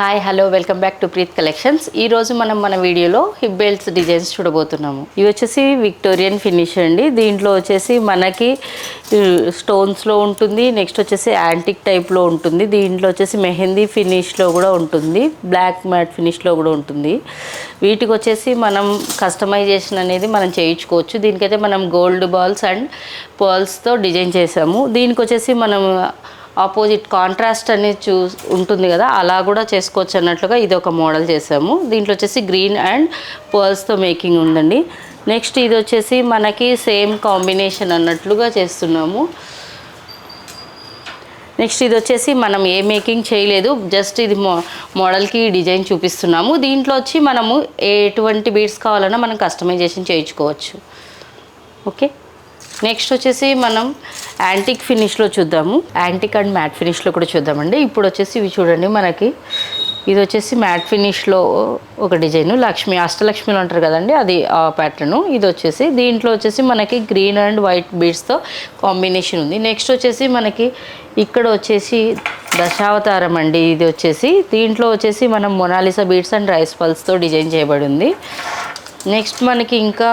Hi hello welcome back to Preet collections. ఈ రోజు మనం మన వీడియోలో హిప్ బెల్ట్స్ డిజైన్స్ చూడబోతున్నాము. ఇవి వచ్చేసి విక్టోరియన్ ఫినిష్ అండి. దీంట్లో వచ్చేసి మనకి స్టోన్స్లో ఉంటుంది, నెక్స్ట్ వచ్చేసి యాంటిక్ టైప్లో ఉంటుంది, దీంట్లో వచ్చేసి మెహందీ ఫినిష్లో కూడా ఉంటుంది, బ్లాక్ మ్యాట్ ఫినిష్లో కూడా ఉంటుంది. వీటికి వచ్చేసి మనం కస్టమైజేషన్ అనేది మనం చేయించుకోవచ్చు. దీనికైతే మనం గోల్డ్ బాల్స్ అండ్ పర్ల్స్తో డిజైన్ చేసాము. దీనికి వచ్చేసి మనం ఆపోజిట్ కాంట్రాస్ట్ అనేది ఉంటుంది కదా, అలా కూడా చేసుకోవచ్చు అన్నట్లుగా ఇది ఒక మోడల్ చేసాము. దీంట్లో వచ్చేసి గ్రీన్ అండ్ పర్ల్స్తో మేకింగ్ ఉందండి. నెక్స్ట్ ఇది వచ్చేసి మనకి సేమ్ కాంబినేషన్ అన్నట్లుగా చేస్తున్నాము. నెక్స్ట్ ఇది వచ్చేసి మనం ఏ మేకింగ్ చేయలేదు, జస్ట్ ఇది మోడల్కి డిజైన్ చూపిస్తున్నాము. దీంట్లో వచ్చి మనము ఎటువంటి బీడ్స్ కావాలన్నా మనం కస్టమైజేషన్ చేయించుకోవచ్చు. ఓకే, నెక్స్ట్ వచ్చేసి మనం యాంటిక్ ఫినిష్లో చూద్దాము. యాంటిక్ అండ్ మ్యాట్ ఫినిష్లో కూడా చూద్దామండి. ఇప్పుడు వచ్చేసి ఇవి చూడండి, మనకి ఇది వచ్చేసి మ్యాట్ ఫినిష్లో ఒక డిజైన్, లక్ష్మి అష్టలక్ష్మిలో అంటారు కదండి, అది ఆ ప్యాటర్ను. ఇది వచ్చేసి దీంట్లో వచ్చేసి మనకి గ్రీన్ అండ్ వైట్ బీడ్స్తో కాంబినేషన్ ఉంది. నెక్స్ట్ వచ్చేసి మనకి ఇక్కడ వచ్చేసి దశావతారం అండి. ఇది వచ్చేసి దీంట్లో వచ్చేసి మనం మొనాలిసా బీడ్స్ అండ్ రైస్ పల్స్తో డిజైన్ చేయబడి ఉంది. నెక్స్ట్ మనకి ఇంకా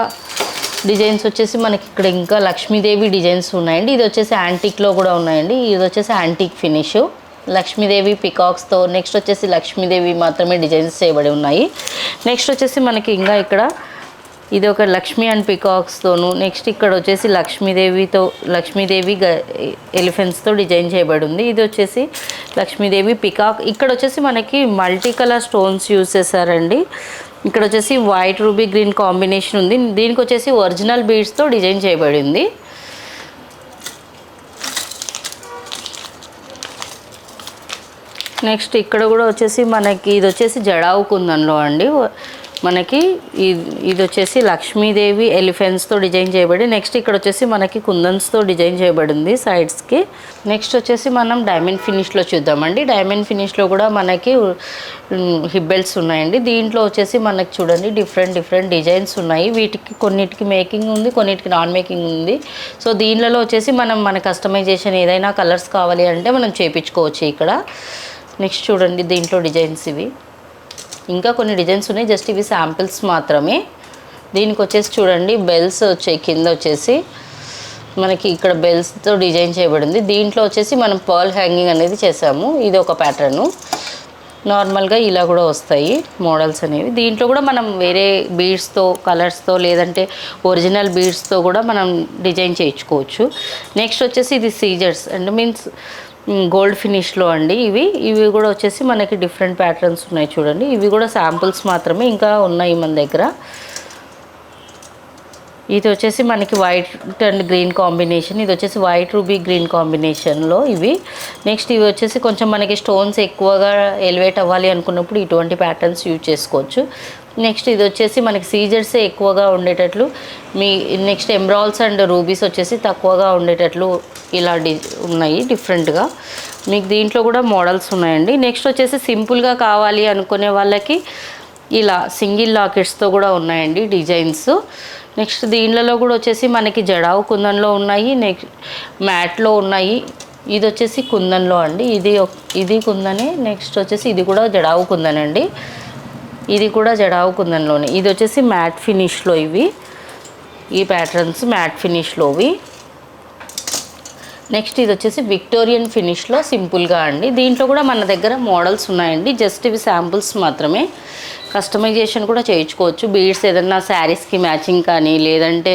డిజైన్స్ వచ్చేసి మనకి ఇక్కడ ఇంకా లక్ష్మీదేవి డిజైన్స్ ఉన్నాయండి. ఇది వచ్చేసి యాంటిక్లో కూడా ఉన్నాయండి. ఇది వచ్చేసి యాంటిక్ ఫినిష్ లక్ష్మీదేవి పికాక్స్తో. నెక్స్ట్ వచ్చేసి లక్ష్మీదేవి మాత్రమే డిజైన్స్ చేయబడి ఉన్నాయి. నెక్స్ట్ వచ్చేసి మనకి ఇంకా ఇక్కడ ఇది ఒక లక్ష్మీ అండ్ పికాక్స్తోను. నెక్స్ట్ ఇక్కడ వచ్చేసి లక్ష్మీదేవి ఎలిఫెంట్స్తో డిజైన్ చేయబడి ఉంది. ఇది వచ్చేసి లక్ష్మీదేవి పికాక్. ఇక్కడ వచ్చేసి మనకి మల్టీ కలర్ స్టోన్స్ యూజ్ చేశారండి. ఇక్కడ వచ్చేసి వైట్ రూబీ గ్రీన్ కాంబినేషన్ ఉంది. దీనికి వచ్చేసి ఒరిజినల్ బీడ్స్తో డిజైన్ చేయబడింది. నెక్స్ట్ ఇక్కడ కూడా వచ్చేసి మనకి ఇది వచ్చేసి జడావు కుందన్లో అండి. మనకి ఇది వచ్చేసి లక్ష్మీదేవి ఎలిఫెంట్స్తో డిజైన్ చేయబడి, నెక్స్ట్ ఇక్కడ వచ్చేసి మనకి కుందన్స్తో డిజైన్ చేయబడింది సైడ్స్కి. నెక్స్ట్ వచ్చేసి మనం డైమండ్ ఫినిష్లో చూద్దామండి. డైమండ్ ఫినిష్లో కూడా మనకి హిప్ బెల్ట్స్ ఉన్నాయండి. దీంట్లో వచ్చేసి మనకి చూడండి డిఫరెంట్ డిజైన్స్ ఉన్నాయి. వీటికి కొన్నిటికి మేకింగ్ ఉంది, కొన్నిటికి నాన్ మేకింగ్ ఉంది. సో దీనిలో వచ్చేసి మన కస్టమైజేషన్ ఏదైనా కలర్స్ కావాలి అంటే మనం చేయించుకోవచ్చు ఇక్కడ. నెక్స్ట్ చూడండి దీంట్లో డిజైన్స్ ఇవి ఇంకా కొన్ని డిజైన్స్ ఉన్నాయి, జస్ట్ ఇవి శాంపిల్స్ మాత్రమే. దీనికి వచ్చేసి చూడండి బెల్స్ వచ్చాయి, కింద వచ్చేసి మనకి ఇక్కడ బెల్స్తో డిజైన్ చేయబడింది. దీంట్లో వచ్చేసి మనం పర్ల్ హ్యాంగింగ్ అనేది చేసాము. ఇది ఒక ప్యాటర్ను. నార్మల్గా ఇలా కూడా వస్తాయి మోడల్స్ అనేవి. దీంట్లో కూడా మనం వేరే బీడ్స్తో కలర్స్తో లేదంటే ఒరిజినల్ బీడ్స్తో కూడా మనం డిజైన్ చేయించుకోవచ్చు. నెక్స్ట్ వచ్చేసి ఇది సీజర్స్ అండ్ మీన్స్ గోల్డ్ ఫినిష్లో అండి. ఇవి కూడా వచ్చేసి మనకి డిఫరెంట్ ప్యాటర్న్స్ ఉన్నాయి చూడండి. ఇవి కూడా శాంపుల్స్ మాత్రమే, ఇంకా ఉన్నాయి మన దగ్గర. ఇది వచ్చేసి మనకి వైట్ అండ్ గ్రీన్ కాంబినేషన్, ఇది వచ్చేసి వైట్ రూబీ గ్రీన్ కాంబినేషన్లో ఇవి. నెక్స్ట్ ఇవి వచ్చేసి కొంచెం మనకి స్టోన్స్ ఎక్కువగా ఎలివేట్ అవ్వాలి అనుకున్నప్పుడు ఇటువంటి ప్యాటర్న్స్ యూజ్ చేసుకోవచ్చు. నెక్స్ట్ ఇది వచ్చేసి మనకి సీజర్సే ఎక్కువగా ఉండేటట్లు, నెక్స్ట్ ఎమ్రాల్స్ అండ్ రూబీస్ వచ్చేసి తక్కువగా ఉండేటట్లు ఇలా ఉన్నాయి డిఫరెంట్గా. మీకు దీంట్లో కూడా మోడల్స్ ఉన్నాయండి. నెక్స్ట్ వచ్చేసి సింపుల్గా కావాలి అనుకునే వాళ్ళకి ఇలా సింగిల్ లాకెట్స్తో కూడా ఉన్నాయండి డిజైన్స్. నెక్స్ట్ దీనిలో కూడా వచ్చేసి మనకి జడావు కుందన్లో ఉన్నాయి, నెక్స్ట్ మ్యాట్లో ఉన్నాయి. ఇది వచ్చేసి కుందన్లో అండి, ఇది కుందనే. నెక్స్ట్ వచ్చేసి ఇది కూడా జడావు కుందన్ అండి, ఇది కూడా జడావు కుందన్లోనే. ఇది వచ్చేసి మ్యాట్ ఫినిష్లో ఈ ప్యాటర్న్స్ మ్యాట్ ఫినిష్లోవి. నెక్స్ట్ ఇది వచ్చేసి విక్టోరియన్ ఫినిష్లో సింపుల్గా అండి. దీంట్లో కూడా మన దగ్గర మోడల్స్ ఉన్నాయండి, జస్ట్ ఇవి శాంపుల్స్ మాత్రమే. కస్టమైజేషన్ కూడా చేయించుకోవచ్చు. బీడ్స్ ఏదన్నా శారీస్కి మ్యాచింగ్ కానీ లేదంటే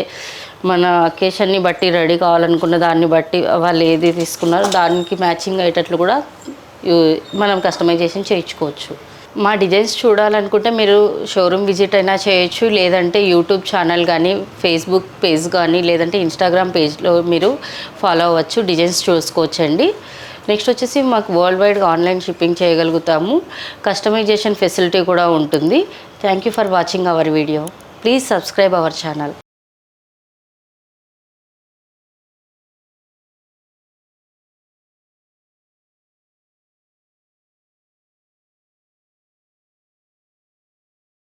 మన అకేషన్ని బట్టి రెడీ కావాలనుకున్న దాన్ని బట్టి వాళ్ళు ఏది తీసుకున్నారో దానికి మ్యాచింగ్ అయ్యేటట్లు కూడా మనం కస్టమైజేషన్ చేయించుకోవచ్చు. మా డిజైన్స్ చూడాలనుకుంటే మీరు షోరూమ్ విజిట్ అయినా చేయొచ్చు, లేదంటే యూట్యూబ్ ఛానల్ కానీ ఫేస్బుక్ పేజ్ కానీ లేదంటే ఇన్స్టాగ్రామ్ పేజ్లో మీరు ఫాలో అవ్వచ్చు, డిజైన్స్ చూసుకోవచ్చండి. నెక్స్ట్ వచ్చేసి మాకు వరల్డ్ వైడ్గా ఆన్లైన్ షిప్పింగ్ చేయగలుగుతాము, కస్టమైజేషన్ ఫెసిలిటీ కూడా ఉంటుంది. Thank you for watching our video. Please subscribe our channel.